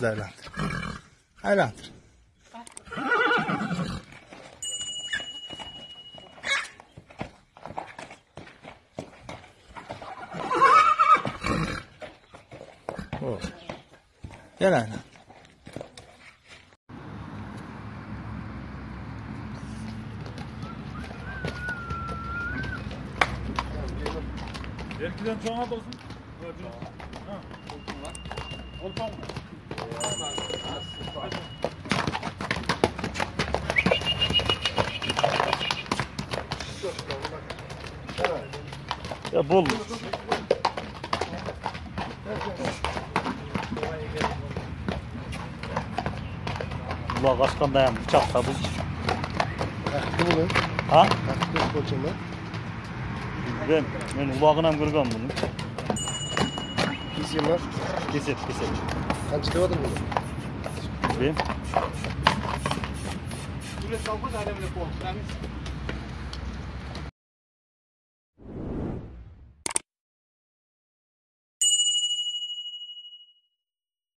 Yüz aylandır. Aylandır. Oh. Gel aylandır. Erkiden çoğuna da olsun. Ha. Olpan mı? Ya bol. Ulan kaçkan dayan bıçak tabi. Bunu. Ha? Nasıl koçum lan? Ben ulağına görgem bunu. Kesin var. Keset. Kaç devadır bunu? Ben. Buraya salma da hala bile korktu.